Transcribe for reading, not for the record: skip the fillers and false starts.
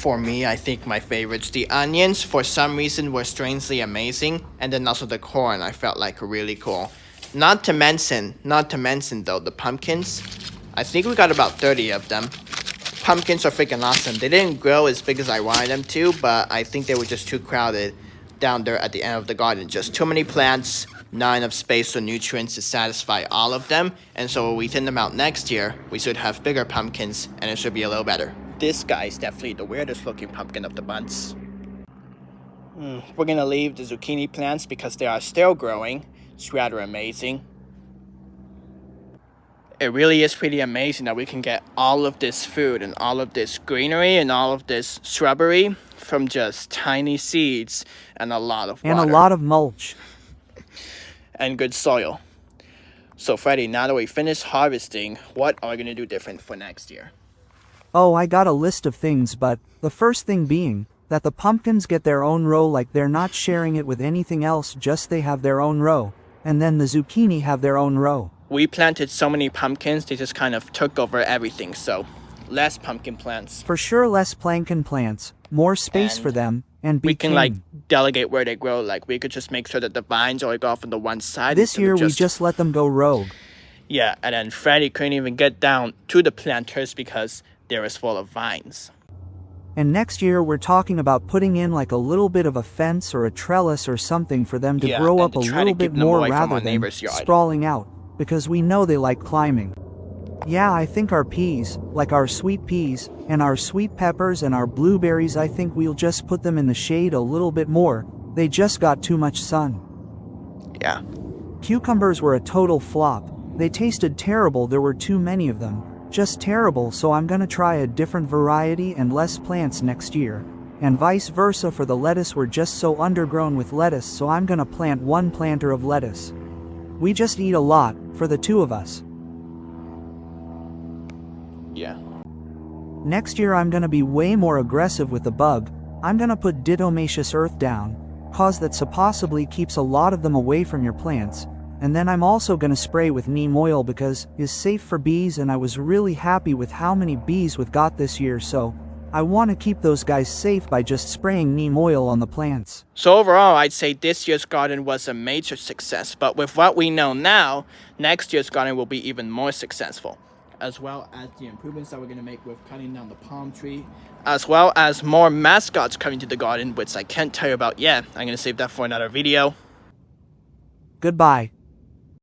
For me, I think my favorites, the onions, for some reason were strangely amazing, and then also the corn I felt like really cool. Not to mention though, the pumpkins. I think we got about 30 of them. Pumpkins are freaking awesome. They didn't grow as big as I wanted them to, but I think they were just too crowded down there at the end of the garden. Just too many plants, not enough space or nutrients to satisfy all of them, and so when we thin them out next year, we should have bigger pumpkins, and it should be a little better. This guy is definitely the weirdest looking pumpkin of the bunch. We're gonna leave the zucchini plants because they are still growing. It's rather amazing. It really is pretty amazing that we can get all of this food and all of this greenery and all of this shrubbery from just tiny seeds and a lot of water. And a lot of mulch. And good soil. So Freddy, now that we finished harvesting, what are we going to do different for next year? Oh, I got a list of things, but the first thing being that the pumpkins get their own row, like they're not sharing it with anything else, just they have their own row. And then the zucchini have their own row. We planted so many pumpkins, they just kind of took over everything, so less pumpkin plants. For sure, less plankin plants, more space And for them, and we can king. delegate where they grow. Like we could just make sure that the vines only go off on the one side. This year we just let them go rogue. Yeah, and then Freddy couldn't even get down to the planters because they were full of vines. And next year we're talking about putting in like a little bit of a fence or a trellis or something for them to grow up a little bit more rather than sprawling out, because we know they like climbing. Yeah, I think our peas, like our sweet peas, and our sweet peppers and our blueberries, I think we'll just put them in the shade a little bit more. They just got too much sun. Yeah. Cucumbers were a total flop. They tasted terrible, there were too many of them. Just terrible, so I'm gonna try a different variety and less plants next year. And vice versa for the lettuce, we're just so undergrown with lettuce, so I'm gonna plant one planter of lettuce. We just eat a lot, for the two of us. Yeah. Next year I'm gonna be way more aggressive with the bug. I'm gonna put diatomaceous earth down, cause that supposedly keeps a lot of them away from your plants. And then I'm also gonna spray with neem oil because it's safe for bees, and I was really happy with how many bees we've got this year, so I want to keep those guys safe by just spraying neem oil on the plants. So overall, I'd say this year's garden was a major success, but with what we know now, next year's garden will be even more successful, as well as the improvements that we're going to make with cutting down the palm tree, as well as more mascots coming to the garden, which I can't tell you about yet. I'm going to save that for another video. Goodbye.